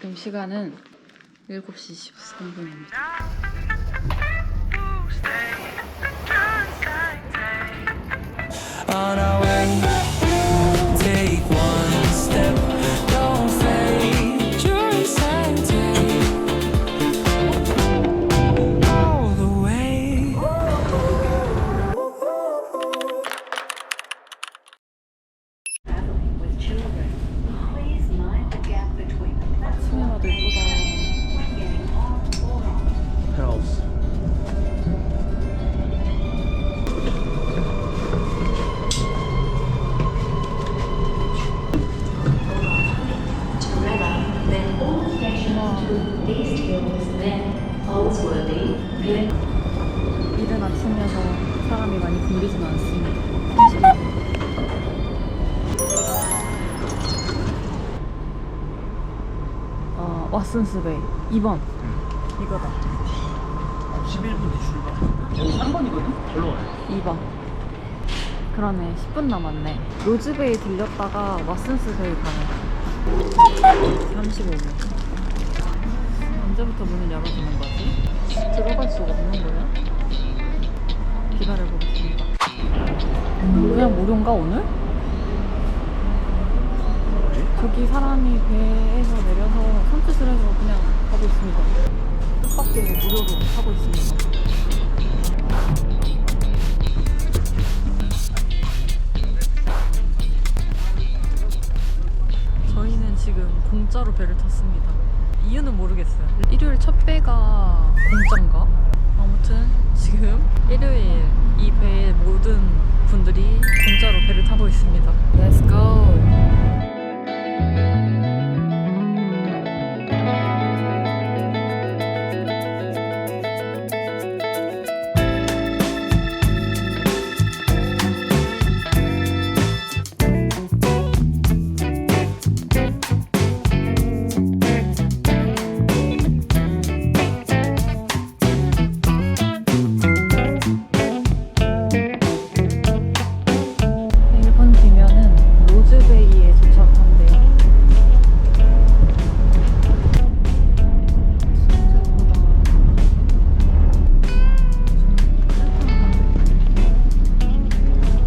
지금 시간은 7시 13분입니다. On our way, take one step, don't fade your insanity all the way. Traveling with children, please mind the gap between the platform 시내마도 예쁘다. when getting off or on. penthouse. Torella, then all stations to East Hills, then Holsworthy, Glen. 이른 아침이어서 사람이 많이 붐비진 않습니다. 왓슨스베이 2번 이거다. 11분 뒤 출발. 여기 3번이거든? 절로 가요. 2번. 그러네. 10분 남았네. 로즈베이 들렸다가 왓슨스베이 가는 35분. 언제부터 문을 열어주는 거지? 들어갈 수가 없는 거야? 기다려보겠습니다. 그냥 무료인가 오늘? 저기 사람이 배에서 내려서 손짓을 해서 그냥 가고 있습니다. 뜻밖의 무료로 타고 있습니다. 저희는 지금 공짜로 배를 탔습니다. 이유는 모르겠어요. 일요일 첫 배가 공짜인가? 아무튼 지금 일요일 이 배의 모든 분들이 공짜로 배를 타고 있습니다. Let's go! 로즈베이에 도착한대요.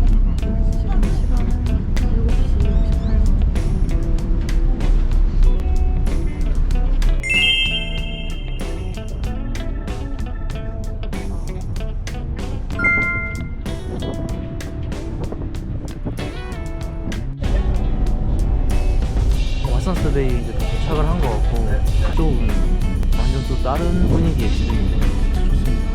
진짜 예쁘다. 지금 시간은 7시 58분. 왓슨스베이 이제 도착을 한 것 같고 좀 완전 또 다른 분위기의 시즌인데 좋습니다.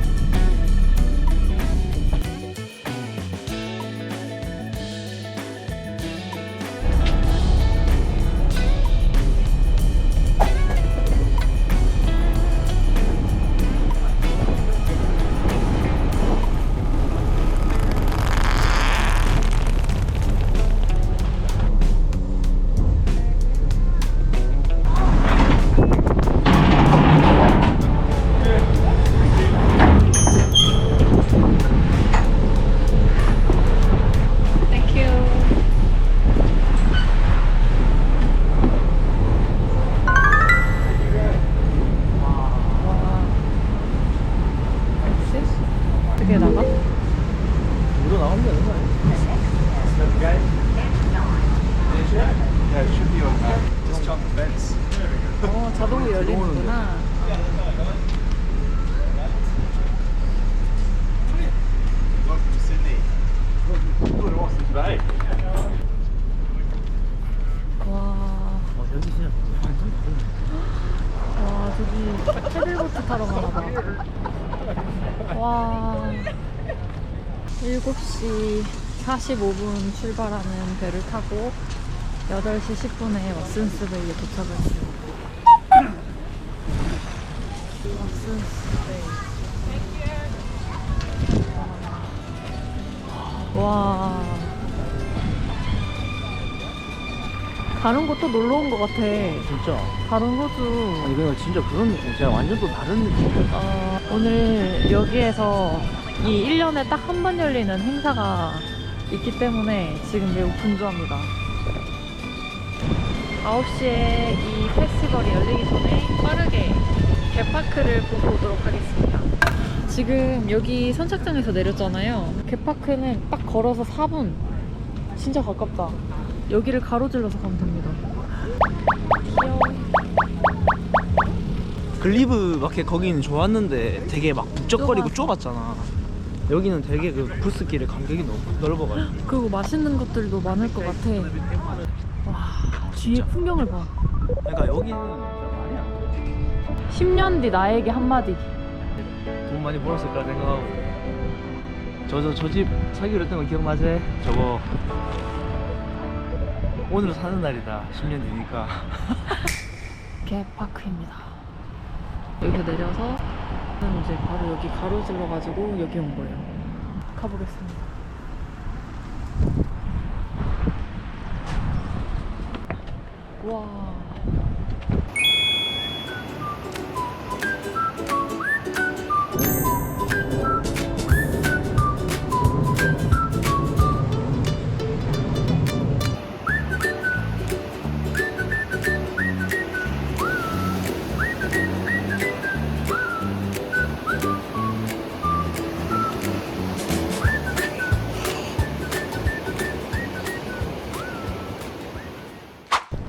Thank you. 어떻게 나가? 무료 나가면 되는 거 아니야? Yeah, it should be on just jump the fence. 자동으로 열리는구나. Welcome to Sydney. Good awesome today. 와, 여기 진짜 완전 다르네. 와 저기 패들보트 타러 가나 봐. 와, 7시 45분 출발하는 배를 타고 8시 10분에 왓슨스베이에 도착했어요. 왓슨스베이. 와, 다른 곳도 놀러 온 것 같아. 진짜. 다른 호주. 아니 그냥 진짜 그런 느낌. 제가 완전 또 다른 느낌이야. 오늘 여기에서 이 1년에 딱 한 번 열리는 행사가 있기 때문에 지금 매우 분주합니다. 9시에 이 페스티벌이 열리기 전에 빠르게 개파크를 보고 오도록 하겠습니다. 지금 여기 선착장에서 내렸잖아요. 개파크는 딱 걸어서 4분. 진짜 가깝다. 여기를 가로질러서 가면 됩니다. 귀여워. 글리브 마켓 거기는 좋았는데 되게 막 북적거리고 좁아서. 좁았잖아. 여기는 되게 그 부스길의 간격이 너무 넓어가지고. 그리고 맛있는 것들도 많을 것 같아. 와, 뒤에 풍경을 봐. 그러니까 여기는 진짜 말이 안 돼. 10년 뒤 나에게 한마디. 돈 많이 벌었을 거라 생각하고. 저 집 사기로 했던 거 기억나지? 저거 오늘 사는 날이다. 10년 뒤니까. 개파크입니다. 여기서 내려서 이제 바로 여기 가로질러가지고 여기 온 거예요. 가보겠습니다. 와.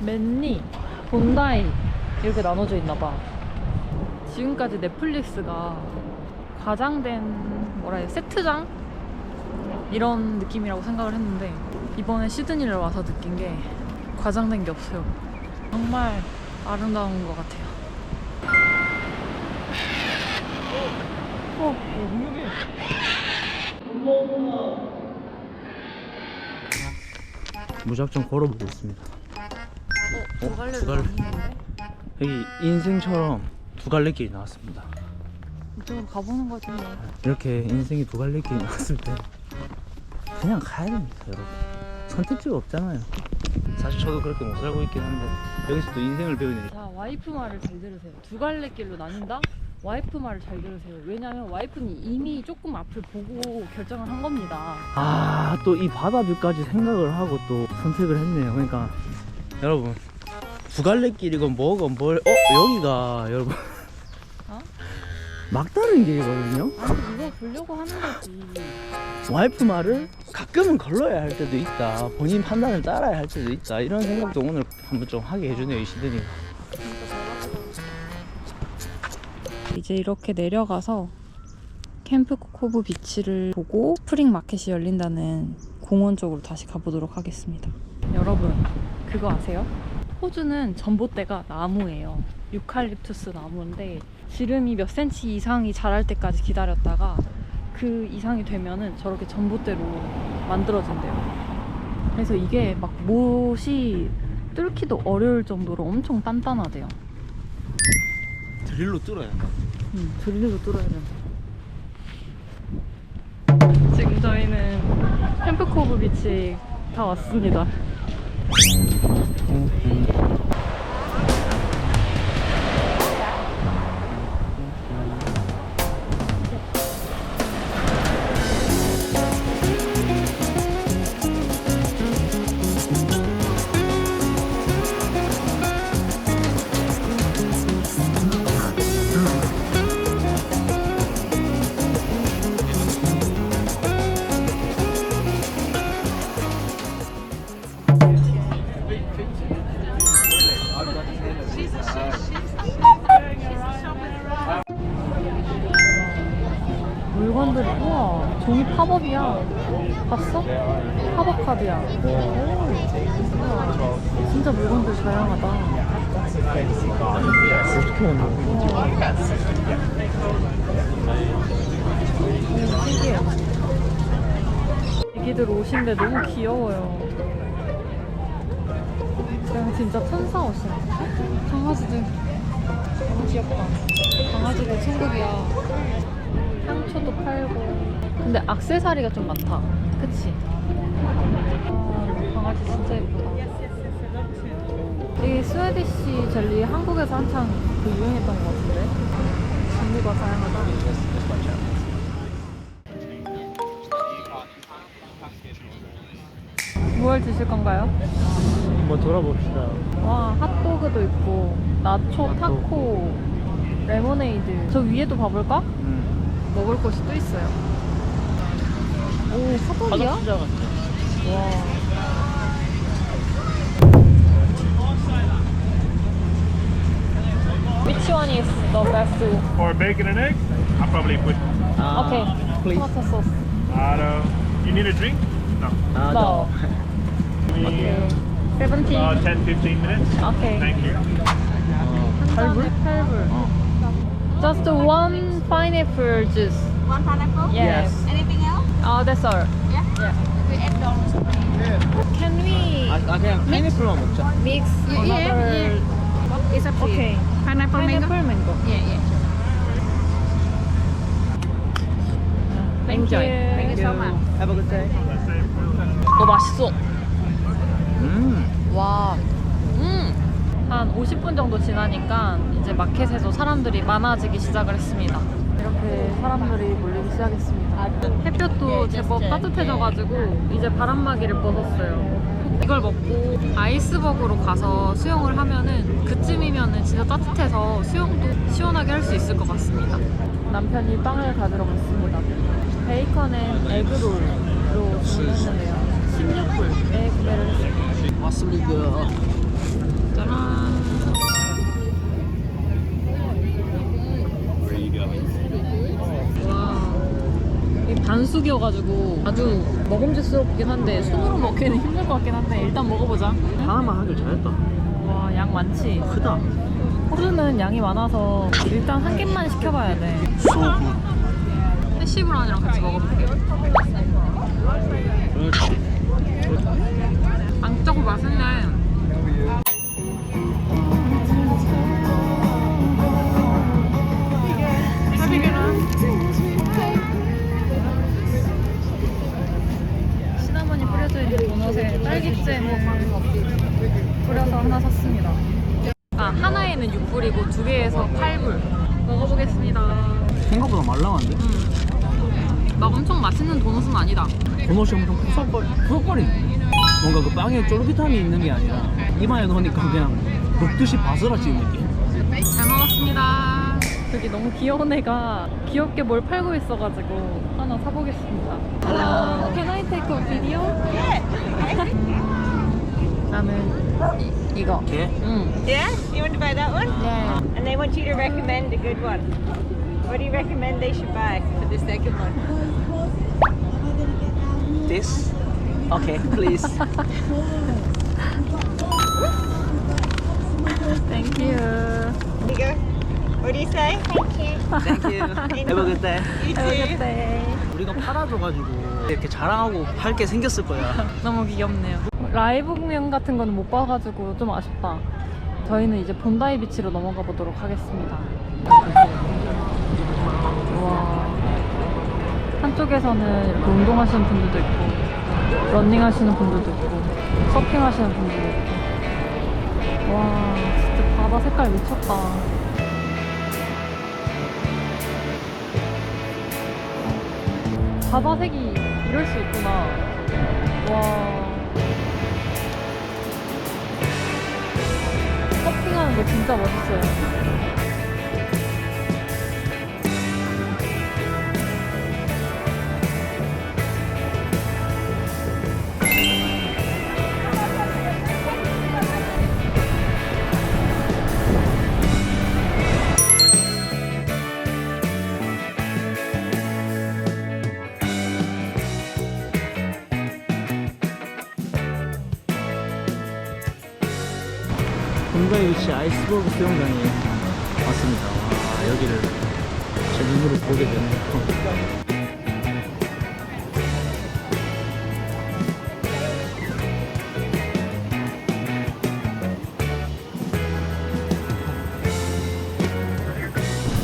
맨니, 본다이 이렇게 나눠져 있나봐. 지금까지 넷플릭스가 과장된 뭐라 해야 세트장? 이런 느낌이라고 생각을 했는데 이번에 시드니를 와서 느낀 게 과장된 게 없어요. 정말 아름다운 것 같아요. 무작정 걸어보고 있습니다. 두 갈래로 두 갈래. 나뉘는데? 여기 인생처럼 두 갈래길이 나왔습니다. 이쪽으로 가보는 거지 뭐. 이렇게 인생이 두 갈래길이 나왔을 때 그냥 가야 됩니다, 여러분. 선택지가 없잖아요. 사실 저도 그렇게 못 살고 있긴 한데 여기서 또 인생을 배우는. 자, 와이프 말을 잘 들으세요. 두 갈래 길로 나뉜다? 와이프 말을 잘 들으세요. 왜냐면 와이프는 이미 조금 앞을 보고 결정을 한 겁니다. 아, 또 이 바다뷰까지 생각을 하고 또 선택을 했네요. 그러니까 여러분, 두 갈래길이건 뭐건 뭘 여기가 여러분 어? 막다른 길이거든요. 아니, 이거 보려고 하는 거지. 와이프 말을 가끔은 걸러야 할 때도 있다, 본인 판단을 따라야 할 때도 있다, 이런 생각도 오늘 한번 좀 하게 해주네요, 이 시드니가. 이제 이렇게 내려가서 캠프 코브 비치를 보고 스프링 마켓이 열린다는 공원 쪽으로 다시 가보도록 하겠습니다. 여러분, 그거 아세요? 호주는 전봇대가 나무예요. 유칼립투스 나무인데 지름이 몇 센치 이상이 자랄 때까지 기다렸다가 그 이상이 되면은 저렇게 전봇대로 만들어진대요. 그래서 이게 막 못이 뚫기도 어려울 정도로 엄청 단단하대요. 드릴로 뚫어야 한다. 드릴로 뚫어야 된다. 지금 저희는 캠프코브 비치 다 왔습니다. 물건들이, 우와, 종이 팝업이야. 봤어? 팝업 카드야. 오, 우와, 진짜 물건들 다양하다. 어떻게 왔나? 신기해. 애기들 옷인데 너무 귀여워요. 그냥 진짜 천사 옷이야. 강아지들 너무 귀엽다. 강아지들 천국이야. 향초도 팔고. 근데 액세서리가 좀 많다. 그치? 아, 강아지 진짜 예쁘다. 이 스웨디시 젤리 한국에서 한창 그 유행했던 것 같은데. 종류가 다양하다. 뭘 드실 건가요? 한번 돌아봅시다. 와, 핫도그도 있고 나초, 타코, 레모네이드. 저 위에도 봐볼까? 먹을 곳이 또 있어요. 오, 핫도그야? 화덕시장 같아. 와. Which one is the best? Or bacon and egg? I'll probably put Okay, please. tomato sauce. you need a drink? No. No. Maybe 17. 10-15 minutes. Okay. Thank you. 한 잔에 8불. Just one pineapple juice. One pineapple? Yes. Anything else? Oh, that's all. Yeah? Yeah. We add donuts. Can we 그냥 파인애플만 먹자. mix another? It's up to Okay. you. Pineapple mango? Pineapple mango. Yeah, yeah. Thank Enjoy. you. Thank you so much. Have a good day. 맛있어. 와. 한 50분 정도 지나니까 이제 마켓에도 사람들이 많아지기 시작을 했습니다. 이렇게 사람들이 몰리기 시작했습니다. 햇볕도 제법 따뜻해져가지고 이제 바람막이를 벗었어요. 이걸 먹고 아이스버그로 가서 수영을 하면은 그쯤이면은 진짜 따뜻해서 수영도 시원하게 할 수 있을 것 같습니다. 남편이 빵을 가지러 갔습니다. 베이컨 앤 에그롤로 주문했는데요. 16불에 구매를 했습니다. 왔습니다. 짜란. 와, 이 반숙이어가지고 아주 먹음직스럽긴 한데 손으로 먹기는 힘들 것 같긴 한데 일단 먹어보자. 하나만 하길 잘했다. 와, 양 많지? 크다. 호주는 양이 많아서 일단 한 개만 시켜봐야 돼. 소구. 해시브라운이랑 같이 먹어볼게. 안짜고 맛있네. 시나몬이 뿌려져 있는 도넛에 딸기잼을 뿌려서 하나 샀습니다. 아, 하나에는 6불이고 두 개에서 8불. 먹어보겠습니다. 생각보다 말랑한데? 막 엄청 맛있는 도넛은 아니다. 도넛이 엄청 푸석거리네. 뭔가 그 빵에 쫄깃함이 있는 게 아니라 입안에 넣으니까 그냥 녹듯이 바스라지는 느낌. 잘 먹었습니다. 여기 너무 귀여운 애가 귀엽게 뭘 팔고 있어가지고 하나 사보겠습니다. Hello, can I take a video? 나는 이거. 개? 응. Yeah? You want to buy that one? 네. And they want you to recommend a good one. What do you recommend they should buy for the second one? This? Okay, please. Thank you. Here you go. What do you say? Thank you. Have a good day. You Have a too. good day. 우리가 팔아줘가지고 이렇게 자랑하고 할 게 생겼을 거야. 너무 귀엽네요. 라이브 공연 같은 거는 못 봐가지고 좀 아쉽다. 저희는 이제 본다이 비치로 넘어가 보도록 하겠습니다. 우와. 한쪽에서는 이렇게 운동하시는 분들도 있고, 러닝 하시는 분들도 있고, 서핑 하시는 분들도 있고. 와, 진짜 바다 색깔 미쳤다. 바다색이 이럴 수 있구나. 와. 서핑하는 거 진짜 멋있어요. 본가에 위치 아이스버그 수영장에 왔습니다. 와, 여기를 제 눈으로 보게 되네요.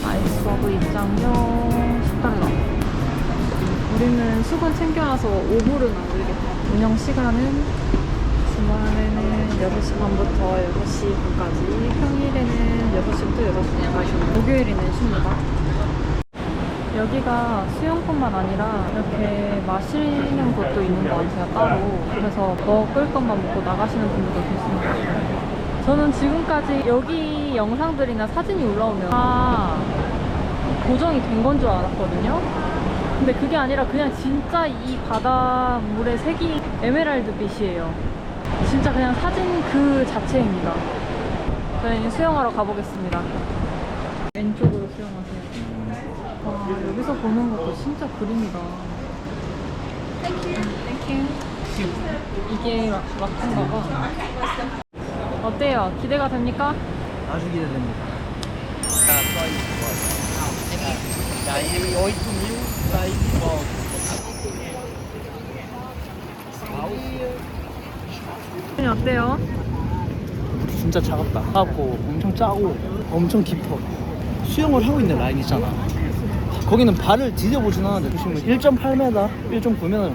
아이스버그 입장료 10달러. 우리는 수건 챙겨와서 5불은 안 들겠다. 운영 시간은 주말에는 6시 반부터 6시 반까지, 평일에는 6시부터 6시 반까지, 목요일에는 쉽니다. 여기가 수영뿐만 아니라 이렇게 마시는 곳도 있는 것 같아요, 따로. 그래서 먹을 것만 먹고 나가시는 분들도 계십니다. 저는 지금까지 여기 영상들이나 사진이 올라오면 다 고정이 된 건 줄 알았거든요. 근데 그게 아니라 그냥 진짜 이 바닷물의 색이 에메랄드 빛이에요. 진짜 그냥 사진 그 자체입니다. 저희는 수영하러 가보겠습니다. 왼쪽으로 수영하세요. 와, 여기서 보는 것도 진짜 그림이다. 땡큐. 이게 락인가 봐. 어때요? 기대가 됩니까? 아주 기대됩니다. 어때요? 진짜 차갑다. 차갑고 엄청 짜고 엄청 깊어. 수영을 하고 있는 라인 있잖아. 거기는 발을 디뎌보진 않았는데 보시면 1.8m, 1.9m 정도잖아.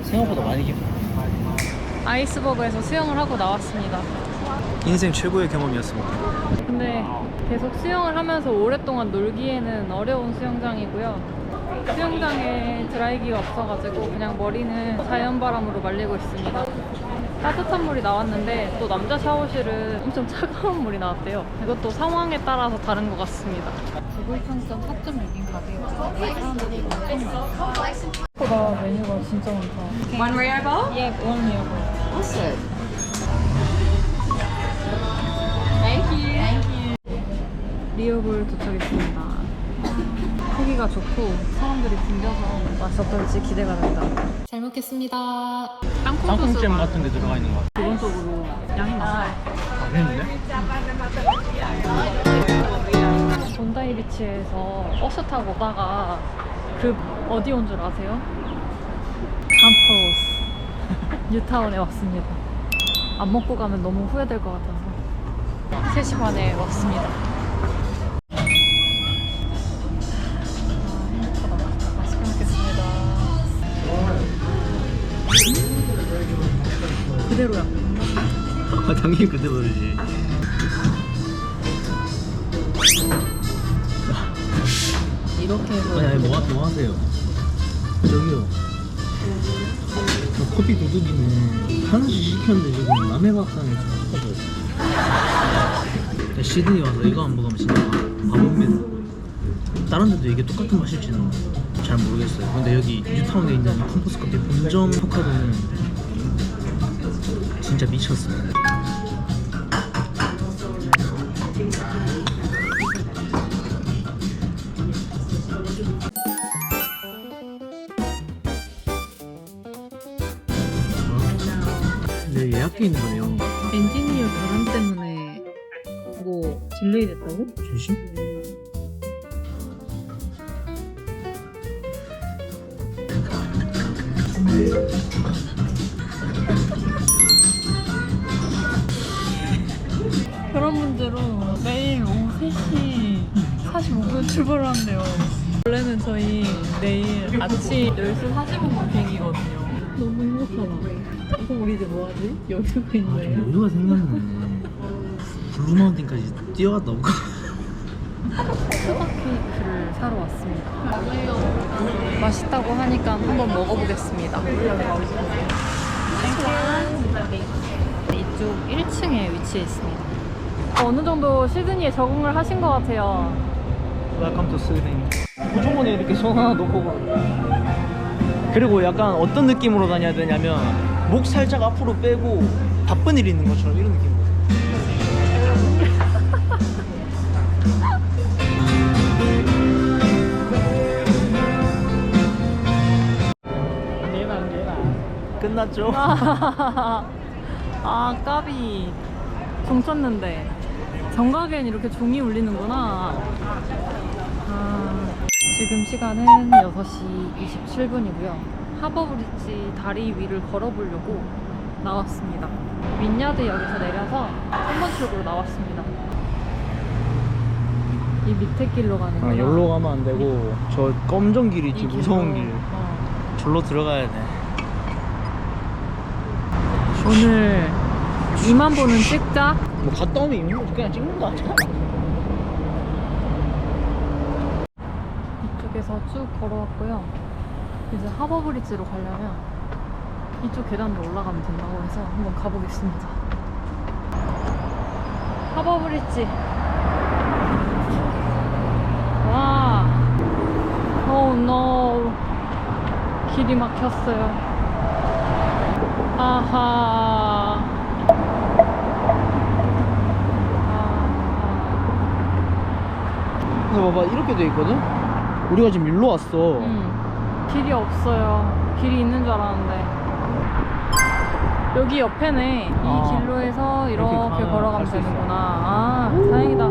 생각보다 많이 깊어. 아이스버그에서 수영을 하고 나왔습니다. 인생 최고의 경험이었습니다. 근데 계속 수영을 하면서 오랫동안 놀기에는 어려운 수영장이고요. 수영장에 드라이기가 없어가지고 그냥 머리는 자연바람으로 말리고 있습니다. 따뜻한 물이 나왔는데 또 남자 샤워실은 엄청 차가운 물이 나왔대요. 이것도 상황에 따라서 다른 것 같습니다. 구글 평점 4.6인 가게가 사람들이 엄청 많아요. 생각보다 메뉴가 진짜 많다. One Rio bowl? 예, 원이요. Awesome. Thank you. 리오볼 도착했습니다. 크기가 좋고 사람들이 붐벼서 맛이 어떨지 기대가 됩니다. 잘 먹겠습니다. 땅콩잼 같은 데 들어가 있는 거 같아. 기본적으로 양이 많아요. 맛있는데? 본다이 비치에서 버스 타고 오다가 그 어디 온 줄 아세요? 감퍼스 뉴타운에 왔습니다. 안 먹고 가면 너무 후회될 것 같아서 3시 반에 왔습니다. 행복하다. 맛있게 먹겠습니다. 그대로야. 당연히 그대로지. 이렇게 해서 아니 뭐 하세요? 저기요. 저 커피 도둑이네. 하나씩 시켰는데 지금 남의 밥상에 좀 시드니 와서 이거 안 먹으면 진짜 바보입니다. 다른 데도 이게 똑같은 맛일지는 잘 모르겠어요. 근데 여기 뉴타운에 있는 컴포스 커피 본점 포카도는 진짜 미쳤어요. 네, 예약돼 있는 거네요. 엔지니어 결혼 때문에 뭐 딜레이 됐다고? 주시? 그런 분들은 매일 오후 3시 45분 출발을 한대요. 원래는 저희 내일 아침 10시 45분 비행기거든요. 너무 행복하다. 그럼 우리 이제 뭐하지? 여유가 있네. 여유가 생겼네. 블루마운틴까지 뛰어갔다 올까? 수박 케이크를 사러 왔습니다. 맛있다고 하니까 한번 먹어보겠습니다. 이쪽 1층에 위치해 있습니다. 어느 정도 시드니에 적응을 하신 것 같아요. 웰컴 투 스웨덴. 호주머니에 이렇게 손 하나 놓고 그리고 약간 어떤 느낌으로 다녀야 되냐면 목 살짝 앞으로 빼고 바쁜 일 있는 것처럼 이런 느낌으로. 끝났죠? 아 까비 종 쳤는데 정각엔 이렇게 종이 울리는구나. 지금 시간은 6시 27분이고요 하버브리지 다리 위를 걸어보려고 나왔습니다. 윈야드역에서 내려서 3번 출구로 나왔습니다. 이 밑에 길로 가는 거야. 여기로 가면 안 되고 저 검정 길이 있지. 이 무서운 길로. 길. 어. 절로 들어가야 돼. 오늘 2만 보는 찍자. 뭐 갔다 오면 그냥 찍는 거 아니야? 쭉 걸어왔고요. 이제 하버브리지로 가려면 이쪽 계단으로 올라가면 된다고 해서 한번 가보겠습니다. 하버브리지. 와. Oh no. 길이 막혔어요. 아하. 근데 봐봐 이렇게 돼 있거든? 우리가 지금 일로 왔어. 길이 없어요. 길이 있는 줄 알았는데. 여기 옆에네. 이 아, 길로 해서 이렇게 가면 걸어가면 갈수 있어. 되는구나. 아, 다행이다.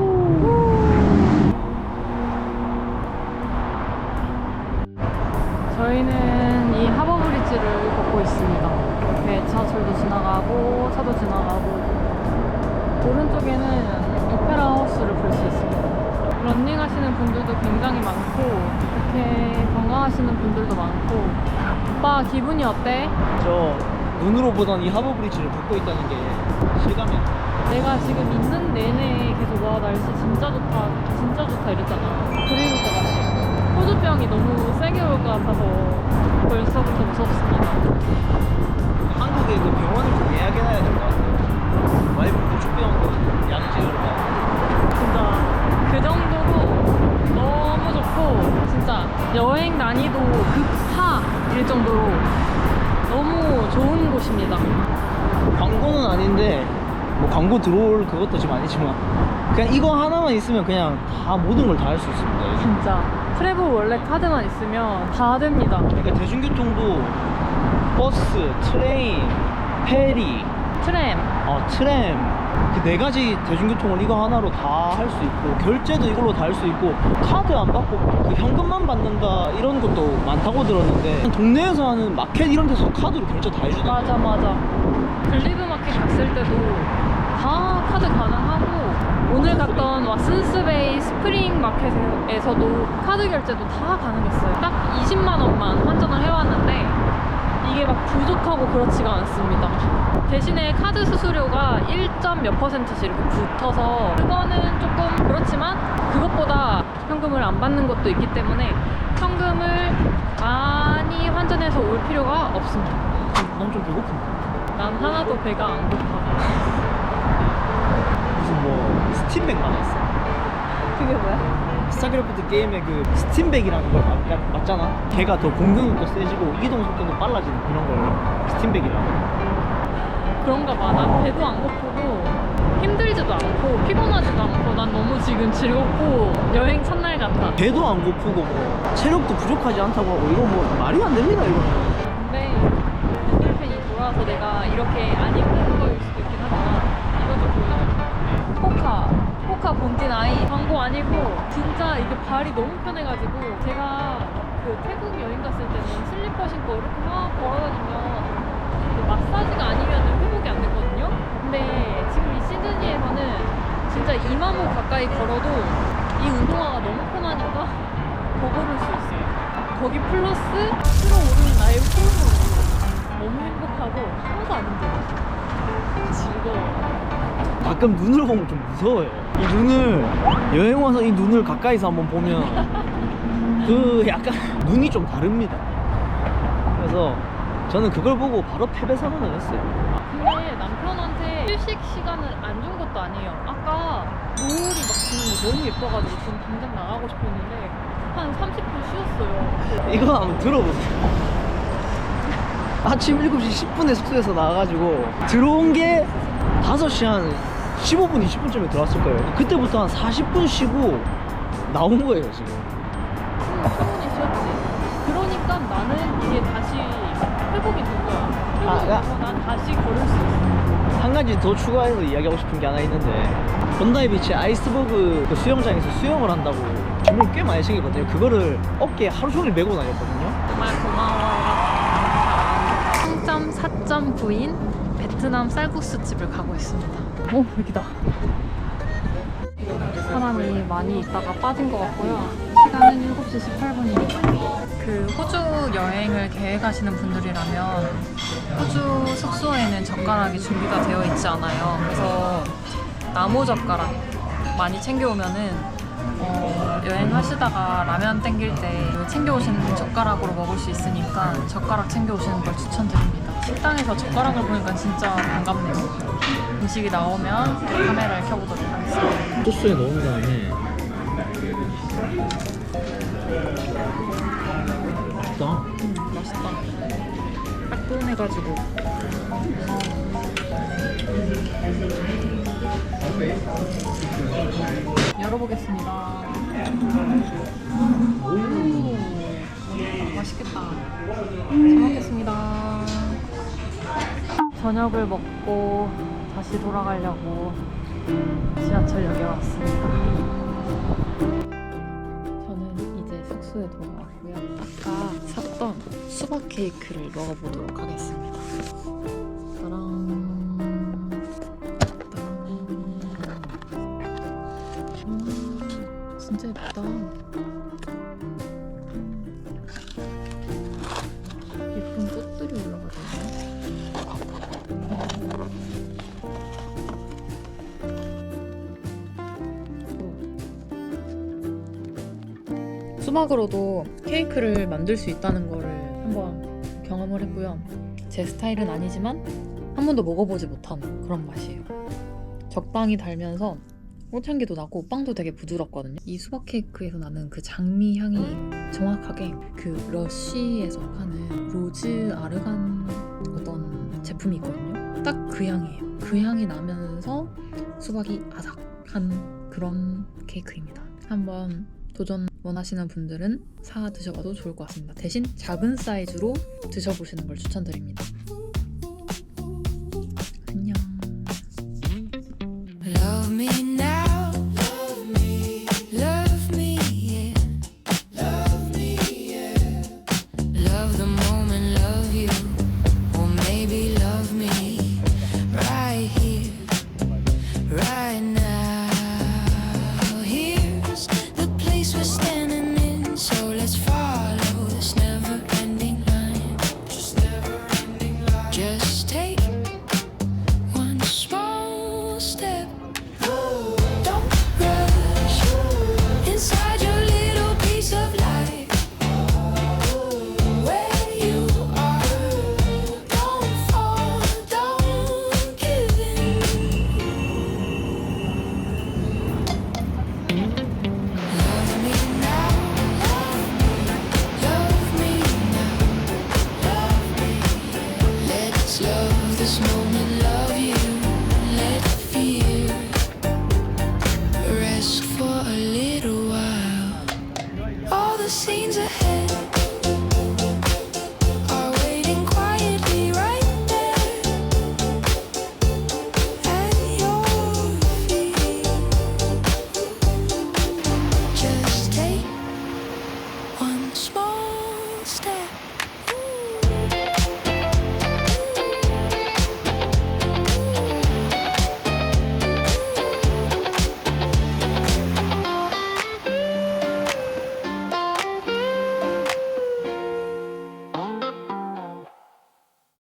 저희는 이 하버브리지를 걷고 있습니다. 옆에 지하철도 지나가고 차도 지나가고 오른쪽에는 오페라 하우스를 볼 수 있습니다. 런닝 하시는 분들도 굉장히 많고 이렇게 관광하시는 분들도 많고. 오빠 기분이 어때? 저 눈으로 보던 이 하버브리지를 걷고 있다는 게 실감이야. 내가 지금 있는 내내 계속 와 날씨 진짜 좋다 이랬잖아. 그리울 것 같아. 호주병이 너무 세게 올 것 같아서 벌써부터 무섭습니다. 한국에 그 병원을 좀 예약해놔야 될 것 같아요. 와이프 호주병 양질을 봐. 진짜 그 정도로 너무 좋고 진짜 여행 난이도 극하일 정도로 너무 좋은 곳입니다. 광고는 아닌데 뭐 광고 들어올 그것도 지금 아니지만 그냥 이거 하나만 있으면 그냥 다 모든 걸 다 할 수 있습니다. 여기. 진짜 트래블 월렛 카드만 있으면 다 됩니다. 그러니까 대중교통도 버스, 트레인, 페리, 트램, 트램 그 네 가지 대중교통을 이거 하나로 다 할 수 있고 결제도 이걸로 다 할 수 있고 카드 안 받고 그 현금만 받는다 이런 것도 많다고 들었는데 동네에서 하는 마켓 이런 데서 카드로 결제 다 해주던데. 맞아. 글리브 마켓 갔을 때도 다 카드 가능하고 오늘 갔던 왓슨스베이 스프링 마켓에서도 카드 결제도 다 가능했어요. 딱 20만 원만 환전을 해왔는데 이게 막 부족하고 그렇지가 않습니다. 대신에 카드 수수료가 1몇 %씩 이렇게 붙어서 그거는 조금 그렇지만 그것보다 현금을 안 받는 것도 있기 때문에 현금을 많이 환전해서 올 필요가 없습니다. 난 좀 배고픈데 난 하나도 배가 안 고파. 무슨 뭐 스팀백 많았어. 그게 뭐야? 스타크래프트 게임의 그 스팀백이라는 걸 맞잖아. 걔가 더 공격력도 세지고 이동 속도도 빨라지는 그런 걸 스팀백이라고. 그런가 봐. 난 배도 안 고프고 힘들지도 않고 피곤하지도 않고 난 너무 지금 즐겁고 여행 첫날 같아. 배도 안 고프고 뭐 체력도 부족하지 않다고 하고 이거 뭐 말이 안 됩니다 이거는. 근데 핸들펜이 돌아서 내가 이렇게 안 입는 거일 수도 있긴 하지만 이거 좀 보여줘. 포카 본틴 아이 광고 아니고 진짜 이게 발이 너무 편해가지고 제가 그 태국 여행 갔을 때는 슬리퍼 신고 이렇게 막 걸어다니면 그 마사지가 아니면 회복이 안 됐거든요. 근데 지금 이 시드니에서는 진짜 2만 보 가까이 걸어도 이 운동화가 너무 편하니까 더 걸을 수 있어요. 거기 플러스 끌어오르는 나의 호흡으로 너무 행복하고 하나도 안 힘들어. 즐거워. 가끔 눈을 보면 좀 무서워요. 이 눈을 여행 와서 이 눈을 가까이서 한번 보면 그 약간 눈이 좀 다릅니다. 그래서 저는 그걸 보고 바로 패배 선언을 했어요. 근데 남편한테 휴식 시간을 안 준 것도 아니에요. 아까 노을이 막 지는 게 너무 예뻐가지고 좀 당장 나가고 싶었는데 한 30분 쉬었어요. 이거 한번 들어보세요. 아침 7시 10분에 숙소에서 나와가지고 들어온 게 5시 한 15분, 20분쯤에 들어왔을 거예요. 그때부터 한 40분 쉬고 나온 거예요, 지금. 충분히 쉬었지. 그러니까 나는 이게 다시 회복이 된 거야. 회복이 야. 되고 난 다시 걸을 수 있어. 한 가지 더 추가해서 이야기하고 싶은 게 하나 있는데 본다이 비치 아이스버그 그 수영장에서 수영을 한다고 짐을 꽤 많이 챙겼거든요. 그거를 어깨에 하루 종일 메고 다녔거든요. 정말 고마워요. 3.4.9인 베트남 쌀국수 집을 가고 있습니다. 오, 여기다. 사람이 많이 있다가 빠진 것 같고요. 시간은 7시 18분입니다. 그 호주 여행을 계획하시는 분들이라면 호주 숙소에는 젓가락이 준비가 되어 있지 않아요. 그래서 나무 젓가락 많이 챙겨오면은 여행하시다가 라면 땡길 때 챙겨오시는 젓가락으로 먹을 수 있으니까 젓가락 챙겨오시는 걸 추천드립니다. 식당에서 젓가락을 보니까 진짜 반갑네요. 음식이 나오면 카메라를 켜보도록 하겠습니다. 소스에 넣은 다음에 맛있다. 맛있다. 따끈해가지고. 열어보겠습니다. 맛있겠다. 잘 먹겠습니다. 저녁을 먹고 다시 돌아가려고 지하철역에 왔습니다. 저는 이제 숙소에 돌아왔고요. 아까 샀던 수박 케이크를 먹어보도록 하겠습니다. 따랑. 진짜 예쁘다. 예쁜 꽃들이 올라가잖아요. 수박으로도 케이크를 만들 수 있다는 거를 한번 경험을 했고요. 제 스타일은 아니지만 한 번도 먹어보지 못한 그런 맛이에요. 적당히 달면서 꽃향기도 나고 빵도 되게 부드럽거든요. 이 수박 케이크에서 나는 그 장미 향이 정확하게 그 러쉬에서 파는 로즈 아르간 어떤 제품이 있거든요. 딱 그 향이에요. 그 향이 나면서 수박이 아삭한 그런 케이크입니다. 한번 도전 원하시는 분들은 사 드셔봐도 좋을 것 같습니다. 대신 작은 사이즈로 드셔보시는 걸 추천드립니다.